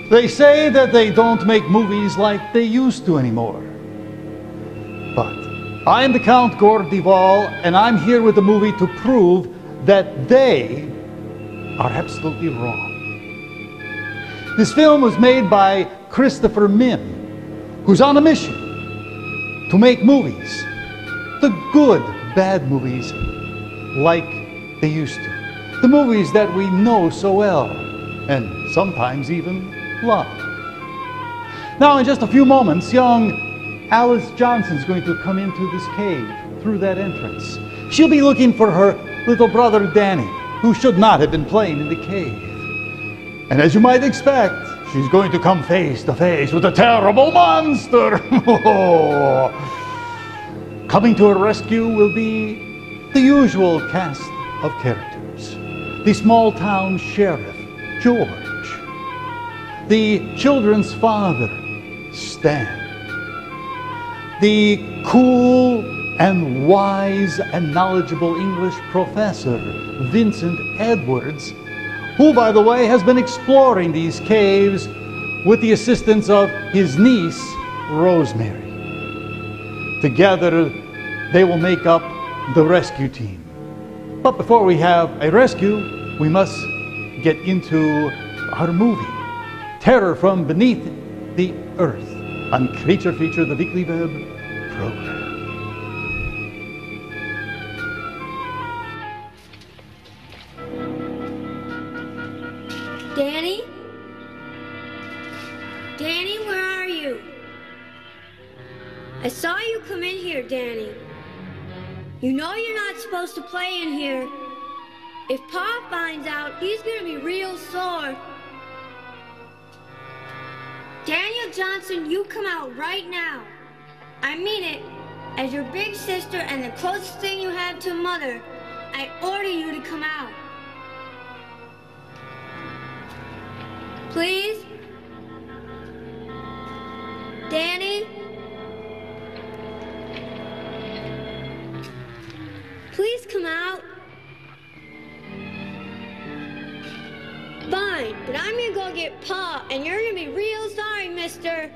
They say that they don't make movies like they used to anymore. But I am the Count Gore, and I'm here with a movie to prove that they are absolutely wrong. This film was made by Christopher Mihm, who's on a mission to make movies, the good, bad movies, like they used to. The movies that we know so well, and sometimes even love. Now, in just a few moments, young Alice Johnson's going to come into this cave through that entrance. She'll be looking for her little brother Danny, who should not have been playing in the cave. And as you might expect, she's going to come face to face with a terrible monster. Coming to her rescue will be the usual cast of characters. The small town sheriff, George. The children's father, Stan. The cool and wise and knowledgeable English professor, Vincent Edwards, who, by the way, has been exploring these caves with the assistance of his niece, Rosemary. Together, they will make up the rescue team. But before we have a rescue, we must get into our movie, Terror from Beneath the Earth, on Creature Feature, the weekly web program. Danny? Danny, where are you? I saw you come in here, Danny. You know you're not supposed to play in here. If Pa finds out, he's gonna be real sore. Daniel Johnson, you come out right now. I mean it. As your big sister and the closest thing you have to Mother, I order you to come out. Please? Danny? Please come out. Fine, but I'm gonna go get Pa, and you're gonna be real sorry, mister.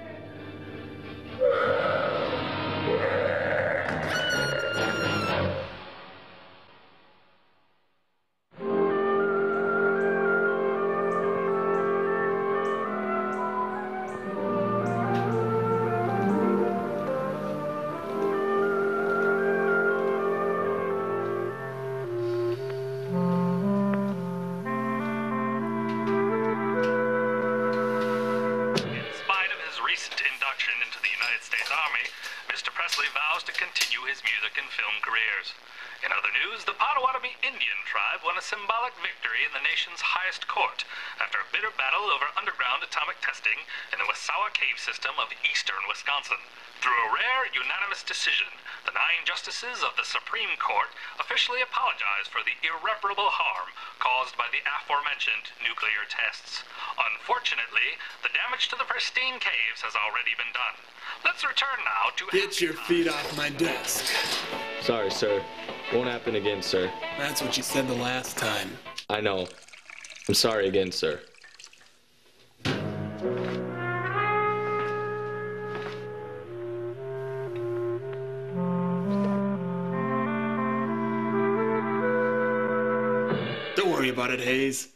vows to continue his music and film careers. In other news, the Potawatomi Indian tribe won a symbolic victory in the nation's highest court after a bitter battle over underground atomic testing in the Wasawa Cave system of eastern Wisconsin. Through a rare, unanimous decision, the 9 justices of the Supreme Court officially apologized for the irreparable harm caused by the aforementioned nuclear tests. Unfortunately, the damage to the pristine caves has already been done. Let's return now to... Get your feet off my desk. Sorry, sir. Won't happen again, sir. That's what you said the last time. I know. I'm sorry again, sir. about it, Hayes.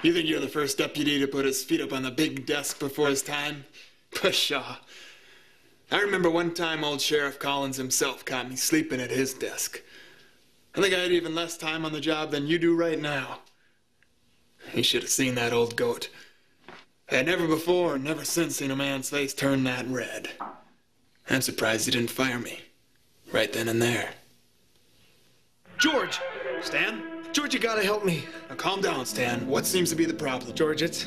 You think you're the first deputy to put his feet up on the big desk before his time? Pshaw. I remember one time old Sheriff Collins himself caught me sleeping at his desk. I think I had even less time on the job than you do right now. You should have seen that old goat. I had never before and never since seen a man's face turn that red. I'm surprised he didn't fire me. Right then and there. George! Stan? George, you gotta help me. Now calm down, Stan. What seems to be the problem? George, it's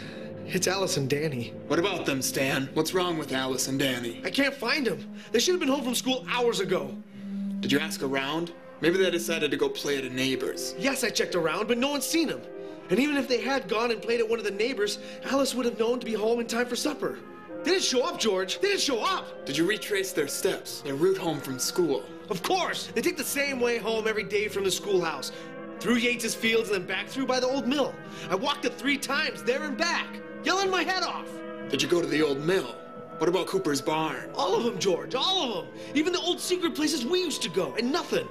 Alice and Danny. What about them, Stan? What's wrong with Alice and Danny? I can't find them. They should have been home from school hours ago. Did you ask around? Maybe they decided to go play at a neighbor's. Yes, I checked around, but no one's seen them. And even if they had gone and played at one of the neighbors, Alice would have known to be home in time for supper. They didn't show up, George. They didn't show up. Did you retrace their steps, their route home from school? Of course. They take the same way home every day from the schoolhouse. Through Yates's fields and then back through by the old mill. I walked it 3 times, there and back, yelling my head off. Did you go to the old mill? What about Cooper's barn? All of them, George, all of them. Even the old secret places we used to go, and nothing.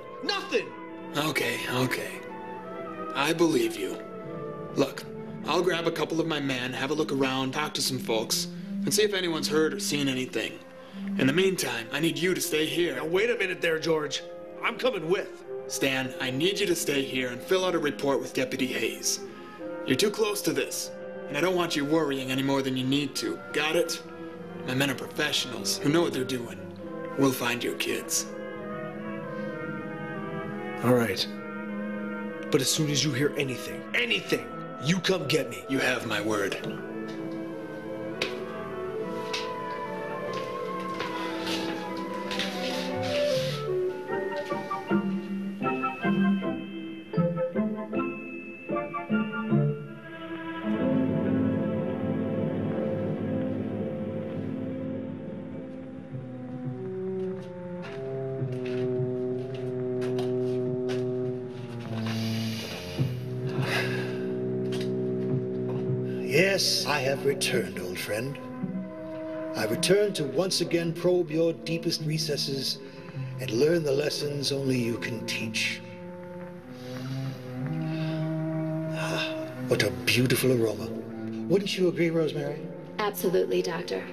Okay. I believe you. Look, I'll grab a couple of my men, have a look around, talk to some folks, and see if anyone's heard or seen anything. In the meantime, I need you to stay here. Now wait a minute there, George. I'm coming with. Stan, I need you to stay here and fill out a report with Deputy Hayes. You're too close to this, and I don't want you worrying any more than you need to. Got it? My men are professionals who know what they're doing. We'll find your kids. All right. But as soon as you hear anything, you come get me. You have my word. Yes, I have returned, old friend. I returned to once again probe your deepest recesses and learn the lessons only you can teach. Ah, what a beautiful aroma. Wouldn't you agree, Rosemary? Absolutely, Doctor.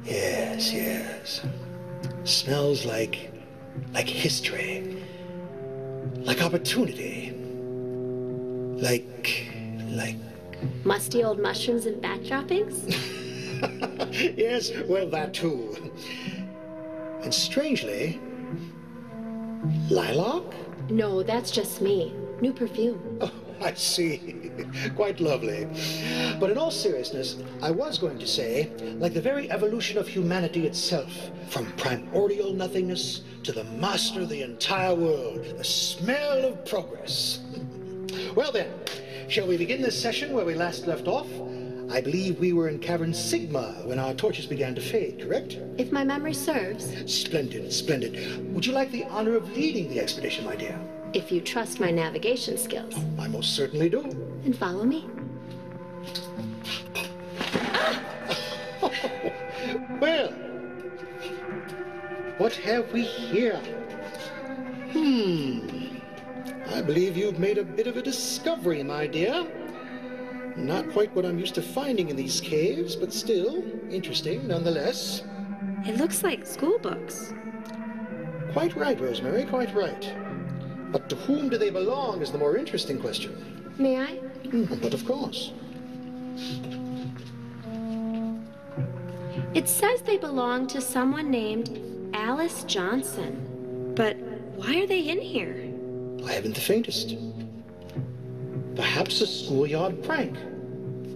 Yes. Smells like history, like opportunity, like... Musty old mushrooms and bat droppings? Yes, well, that too. And strangely, lilac? No, that's just me. New perfume. Oh, I see. Quite lovely. But in all seriousness, I was going to say, like the very evolution of humanity itself, from primordial nothingness to the master of the entire world, the smell of progress. Well then, shall we begin this session where we last left off? I believe we were in Cavern Sigma when our torches began to fade, correct? If my memory serves. Splendid. Would you like the honor of leading the expedition, my dear? If you trust my navigation skills. Oh, I most certainly do. Then follow me. Well, what have we here? I believe you've made a bit of a discovery, my dear. Not quite what I'm used to finding in these caves, but still interesting nonetheless. It looks like school books. Quite right, Rosemary, quite right. But to whom do they belong is the more interesting question. May I? But of course. It says they belong to someone named Alice Johnson. But why are they in here? I haven't the faintest. Perhaps a schoolyard prank.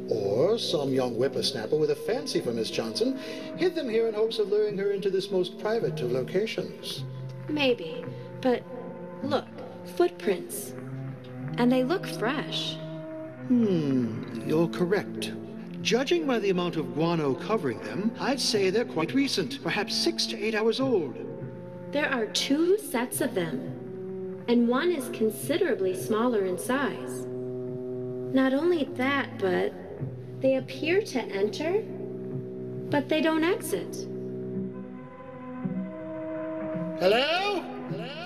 Or some young whippersnapper with a fancy for Miss Johnson hid them here in hopes of luring her into this most private of locations. Maybe, but look, footprints. And they look fresh. You're correct. Judging by the amount of guano covering them, I'd say they're quite recent, perhaps 6 to 8 hours old. There are 2 sets of them, and one is considerably smaller in size. Not only that, but they appear to enter, but they don't exit. Hello?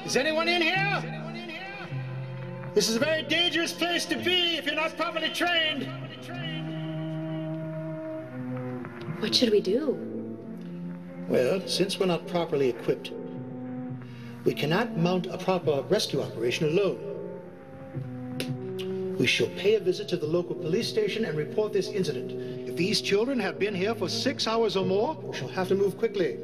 Is anyone in here? This is a very dangerous place to be if you're not properly trained. What should we do? Well, since we're not properly equipped, we cannot mount a proper rescue operation alone. We shall pay a visit to the local police station and report this incident. If these children have been here for 6 hours or more, we shall have to move quickly.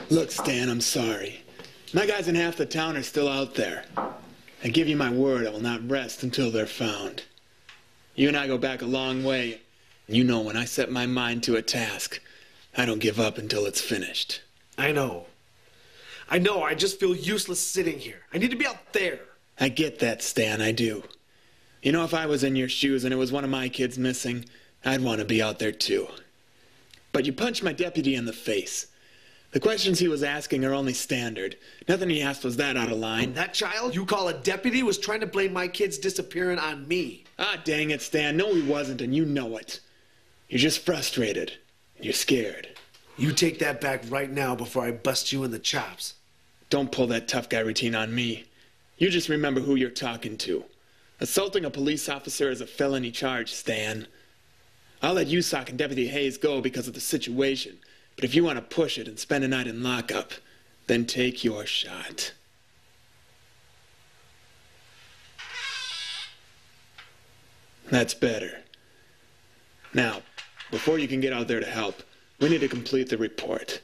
Look, Stan, I'm sorry. My guys in half the town are still out there. I give you my word, I will not rest until they're found. You and I go back a long way. You know when I set my mind to a task, I don't give up until it's finished. I know. I just feel useless sitting here. I need to be out there. I get that, Stan, I do. You know, if I was in your shoes and it was one of my kids missing, I'd want to be out there too. But you punched my deputy in the face. The questions he was asking are only standard. Nothing he asked was that out of line. That child you call a deputy was trying to blame my kid's disappearance on me. Ah, dang it, Stan. No, he wasn't, and you know it. You're just frustrated. And you're scared. You take that back right now before I bust you in the chops. Don't pull that tough guy routine on me. You just remember who you're talking to. Assaulting a police officer is a felony charge, Stan. I'll let USOC and Deputy Hayes go because of the situation. But if you want to push it and spend a night in lockup, then take your shot. That's better. Now, before you can get out there to help, we need to complete the report.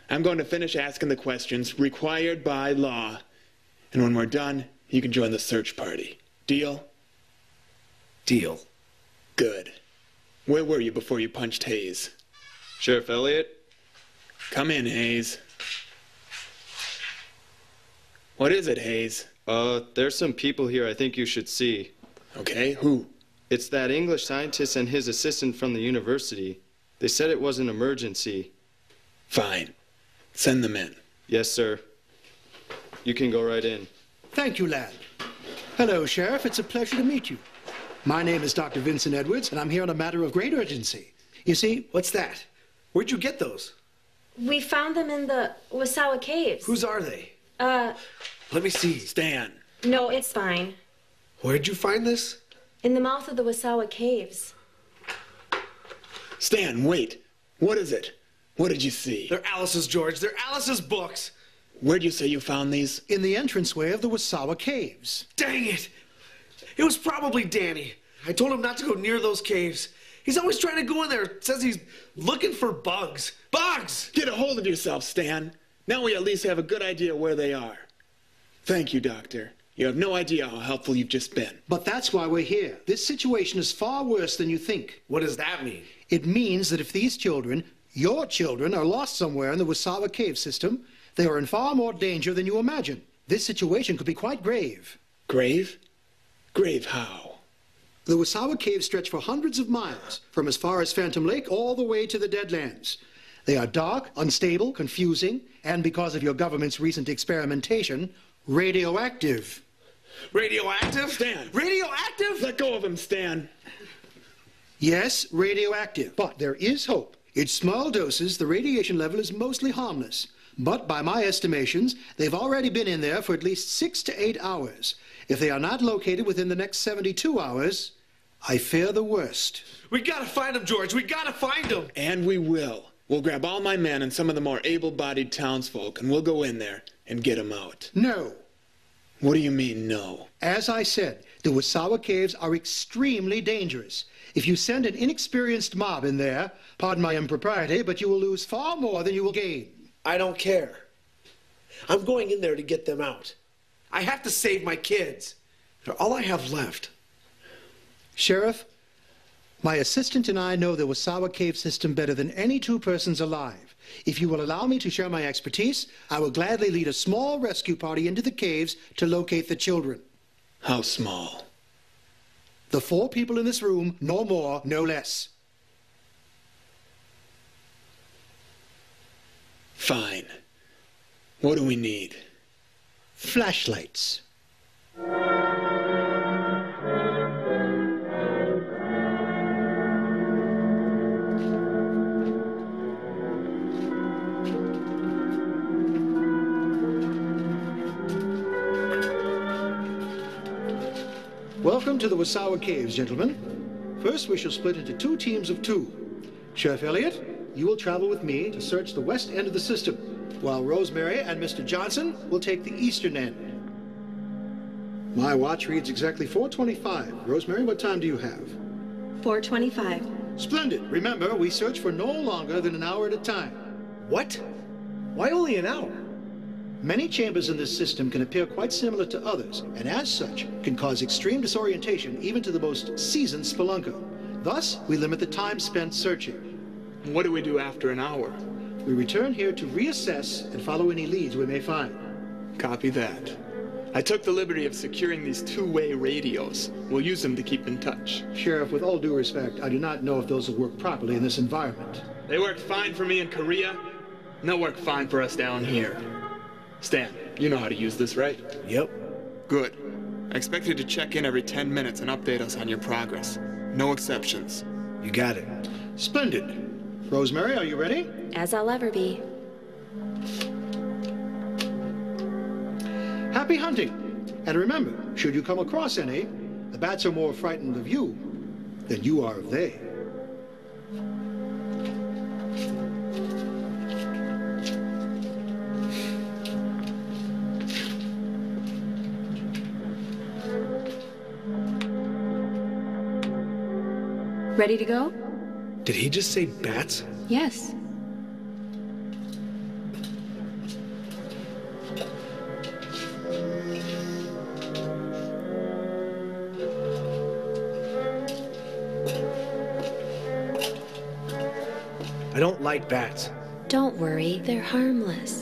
I'm going to finish asking the questions required by law. And when we're done, you can join the search party. Deal? Deal. Good. Where were you before you punched Hayes? Sheriff Elliott? Come in, Hayes. What is it, Hayes? There's some people here I think you should see. Okay, who? It's that English scientist and his assistant from the university. They said it was an emergency. Fine. Send them in. Yes, sir. You can go right in. Thank you, lad. Hello, Sheriff. It's a pleasure to meet you. My name is Dr. Vincent Edwards, and I'm here on a matter of great urgency. You see... What's that? Where'd you get those? We found them in the Wasawa Caves. Whose are they? Let me see. Stan. No, it's fine. Where'd you find this? In the mouth of the Wasawa Caves. Stan, wait. What is it? What did you see? They're Alice's, George. They're Alice's books. Where'd you say you found these? In the entranceway of the Wasawa Caves. Dang it! It was probably Danny. I told him not to go near those caves. He's always trying to go in there. Says he's looking for bugs. Bugs! Get a hold of yourself, Stan. Now we at least have a good idea where they are. Thank you, Doctor. You have no idea how helpful you've just been. But that's why we're here. This situation is far worse than you think. What does that mean? It means that if these children, your children, are lost somewhere in the Wasawa Cave system, they are in far more danger than you imagine. This situation could be quite grave. Grave? Grave how? The Wasawa Caves stretch for hundreds of miles, from as far as Phantom Lake all the way to the Deadlands. They are dark, unstable, confusing, and because of your government's recent experimentation, radioactive. Radioactive? Stan! Radioactive? Let go of him, Stan. Yes, radioactive. But there is hope. In small doses, the radiation level is mostly harmless. But by my estimations, they've already been in there for at least 6 to 8 hours. If they are not located within the next 72 hours, I fear the worst. We gotta find them, George. We gotta find them. And we will. We'll grab all my men and some of the more able-bodied townsfolk, and we'll go in there and get them out. No. What do you mean, no? As I said, the Wasawa Caves are extremely dangerous. If you send an inexperienced mob in there, pardon my impropriety, but you will lose far more than you will gain. I don't care. I'm going in there to get them out. I have to save my kids. They're all I have left. Sheriff, my assistant and I know the Wasawa Cave system better than any two persons alive. If you will allow me to share my expertise, I will gladly lead a small rescue party into the caves to locate the children. How small? The 4 people in this room, no more, no less. Fine. What do we need? Flashlights. Welcome to the Wasawa Caves, gentlemen. First, we shall split into 2 teams of 2. Sheriff Elliott, you will travel with me to search the west end of the system, while Rosemary and Mr. Johnson will take the eastern end. My watch reads exactly 4:25. Rosemary, what time do you have? 4:25. Splendid. Remember, we search for no longer than an hour at a time. What? Why only an hour? Many chambers in this system can appear quite similar to others, and as such, can cause extreme disorientation even to the most seasoned spelunker. Thus, we limit the time spent searching. What do we do after an hour? We return here to reassess and follow any leads we may find. Copy that. I took the liberty of securing these 2-way radios. We'll use them to keep in touch. Sheriff, with all due respect, I do not know if those will work properly in this environment. They worked fine for me in Korea, and they'll work fine for us down here. Stan, you know how to use this, right? Yep. Good. I expect you to check in every 10 minutes and update us on your progress. No exceptions. You got it. Splendid. Rosemary, are you ready? As I'll ever be. Happy hunting. And remember, should you come across any, the bats are more frightened of you than you are of they. Ready to go? Did he just say bats? Yes. I don't like bats. Don't worry, they're harmless.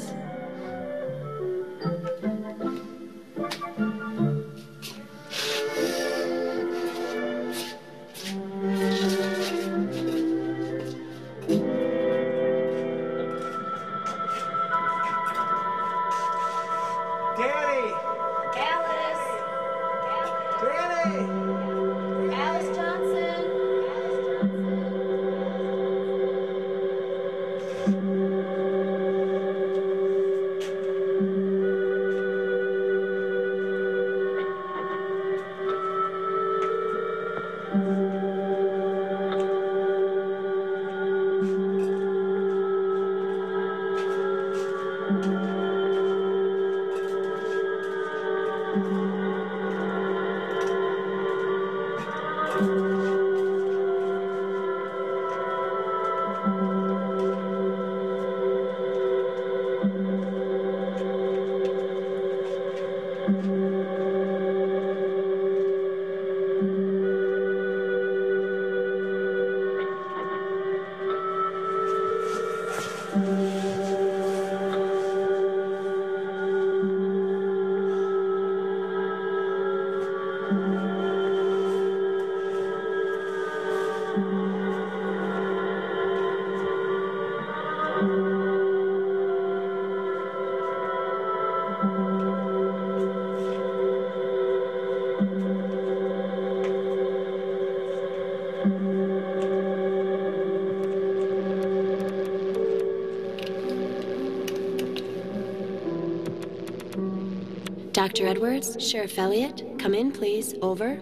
Dr. Edwards, Sheriff Elliott, come in, please. Over.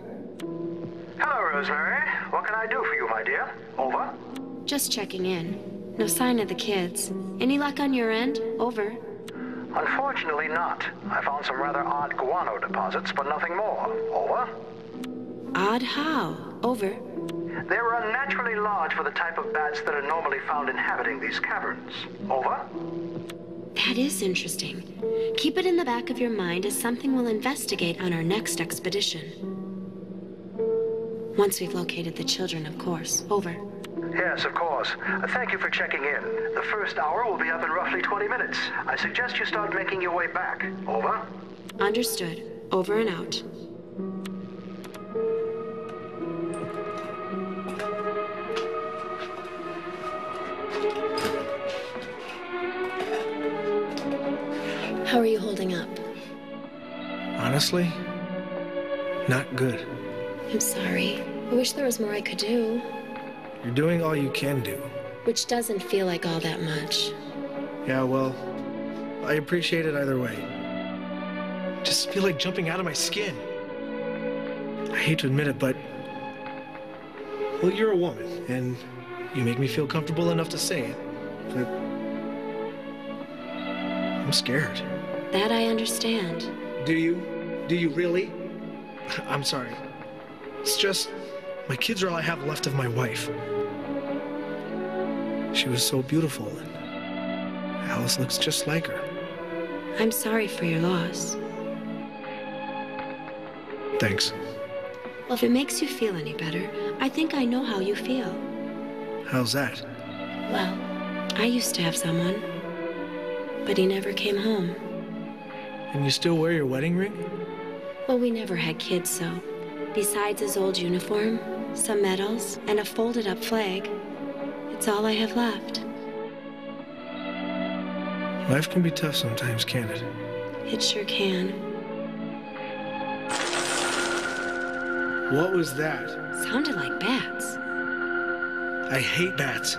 Hello, Rosemary. What can I do for you, my dear? Over. Just checking in. No sign of the kids. Any luck on your end? Over. Unfortunately not. I found some rather odd guano deposits, but nothing more. Over. Odd how? Over. They were unnaturally large for the type of bats that are normally found inhabiting these caverns. Over. That is interesting. Keep it in the back of your mind as something we'll investigate on our next expedition. Once we've located the children, of course. Over. Yes, of course. Thank you for checking in. The first hour will be up in roughly 20 minutes. I suggest you start making your way back. Over. Understood. Over and out. How are you holding up? Honestly, not good. I'm sorry. I wish there was more I could do. You're doing all you can do. Which doesn't feel like all that much. Yeah, well, I appreciate it either way. Just feel like jumping out of my skin. I hate to admit it, but... Well, you're a woman, and you make me feel comfortable enough to say it, but... I'm scared. That I understand. Do you? Do you really? I'm sorry. It's just... my kids are all I have left of my wife. She was so beautiful, and Alice looks just like her. I'm sorry for your loss. Thanks. Well, if it makes you feel any better, I think I know how you feel. How's that? Well, I used to have someone, but he never came home. And you still wear your wedding ring? Well, we never had kids, so besides his old uniform, some medals, and a folded-up flag, it's all I have left. Life can be tough sometimes, can't it? It sure can. What was that? Sounded like bats. I hate bats.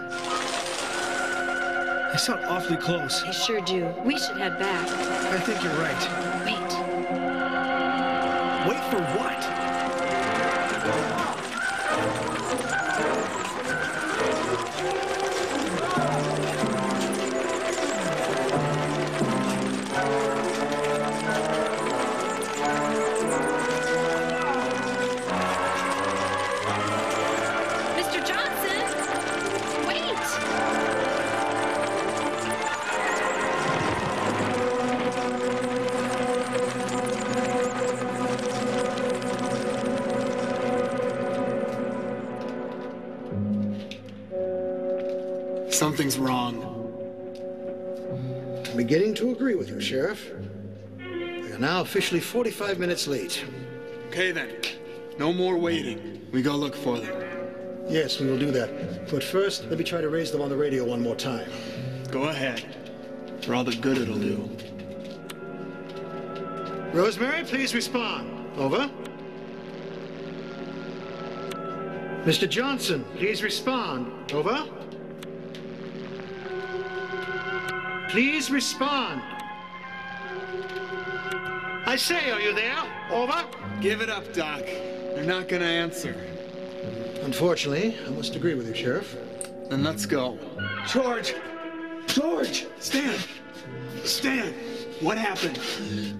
They sound awfully close. They sure do. We should head back. I think you're right. Wait. Wait for what? Mr. Johnson! Wait! Something's wrong. I'm beginning to agree with you, Sheriff. We are now officially 45 minutes late. Okay then. No more waiting. We go look for them. Yes, we will do that. But first, let me try to raise them on the radio one more time. Go ahead. For all the good it'll do. Rosemary, please respond. Over. Mr. Johnson, please respond. Over. Please respond. I say, are you there? Over. Give it up, Doc. They're not gonna answer. Unfortunately, I must agree with you, Sheriff. Then let's go. George! George! Stan! Stan! What happened?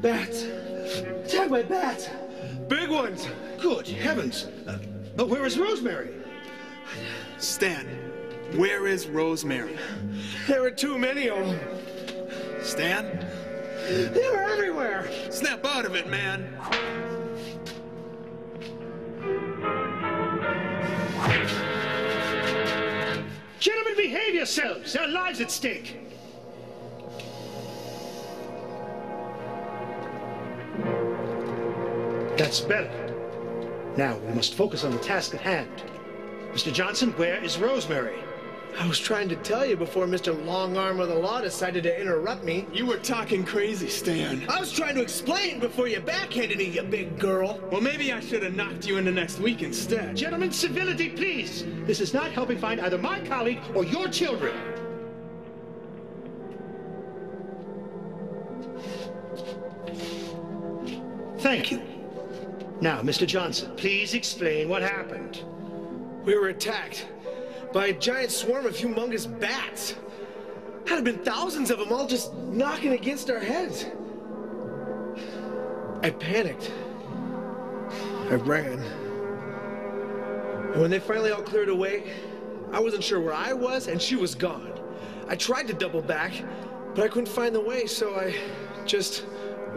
Bats! Attacked by bats! Big ones! Good heavens. But where is Rosemary? Stan, where is Rosemary? There were too many of them. Stan? They were everywhere! Snap out of it, man! Gentlemen, behave yourselves. There are lives at stake. That's better. Now, we must focus on the task at hand. Mr. Johnson, where is Rosemary? I was trying to tell you before Mr. Long Arm of the Law decided to interrupt me. You were talking crazy, Stan. I was trying to explain before you backhanded me, you big girl. Well, maybe I should have knocked you into next week instead. Gentlemen, civility, please. This is not helping find either my colleague or your children. Thank you. Now, Mr. Johnson, please explain what happened. We were attacked by a giant swarm of humongous bats. Had it been thousands of them all just knocking against our heads. I panicked. I ran. And when they finally all cleared away, I wasn't sure where I was and she was gone. I tried to double back, but I couldn't find the way, so I just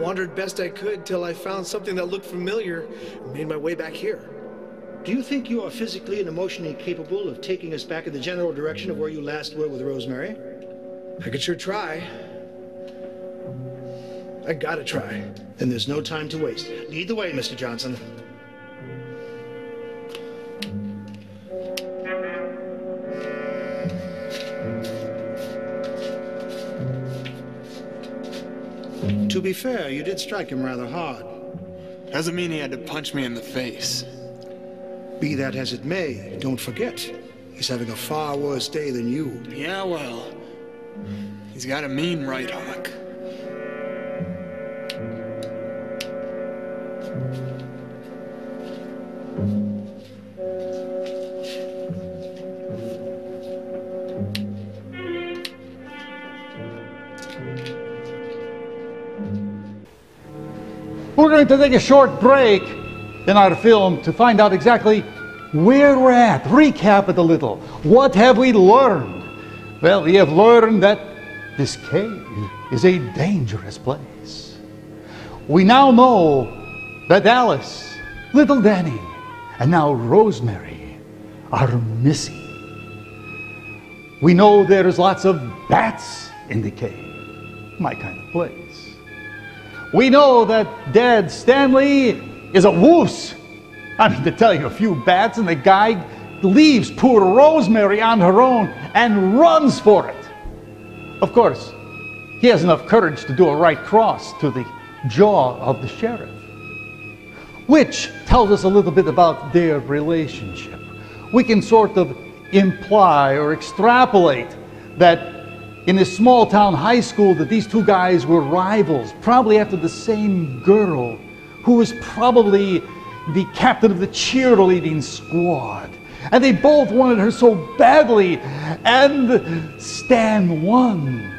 wandered best I could till I found something that looked familiar and made my way back here. Do you think you are physically and emotionally capable of taking us back in the general direction of where you last were with Rosemary? I could sure try. I gotta try. Then there's no time to waste. Lead the way, Mr. Johnson. To be fair, you did strike him rather hard. Doesn't mean he had to punch me in the face. Be that as it may, don't forget, he's having a far worse day than you. Yeah, well, he's got a mean right hook. We're going to take a short break in our film to find out exactly where we're at. Recap it a little. What have we learned? Well, we have learned that this cave is a dangerous place. We now know that Alice, little Danny, and now Rosemary are missing. We know there's lots of bats in the cave. My kind of place. We know that Dad Stanley is a wuss. I mean, to tell you, a few bats and the guy leaves poor Rosemary on her own and runs for it. Of course, he has enough courage to do a right cross to the jaw of the sheriff, which tells us a little bit about their relationship. We can sort of imply or extrapolate that in a small town high school that these two guys were rivals, probably after the same girl who was probably the captain of the cheerleading squad. And they both wanted her so badly, and Stan won.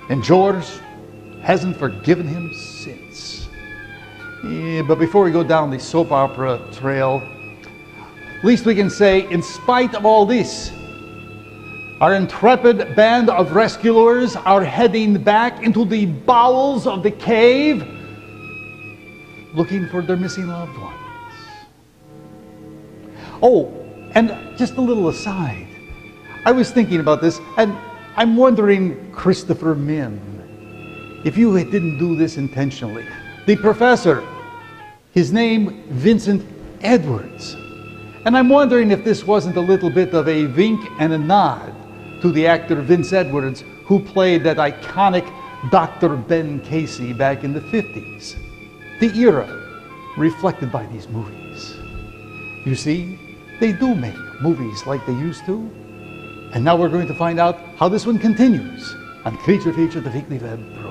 And George hasn't forgiven him since. Yeah, but before we go down the soap opera trail, at least we can say, in spite of all this, our intrepid band of rescuers are heading back into the bowels of the cave, looking for their missing loved ones. Oh, and just a little aside, I was thinking about this, and I'm wondering, Christopher Mihm, if you didn't do this intentionally. The professor, his name, Vincent Edwards. And I'm wondering if this wasn't a little bit of a wink and a nod to the actor Vince Edwards, who played that iconic Dr. Ben Casey back in the 50s. The era reflected by these movies. You see, they do make movies like they used to. And now we're going to find out how this one continues on Creature Feature, the Weekly Web program.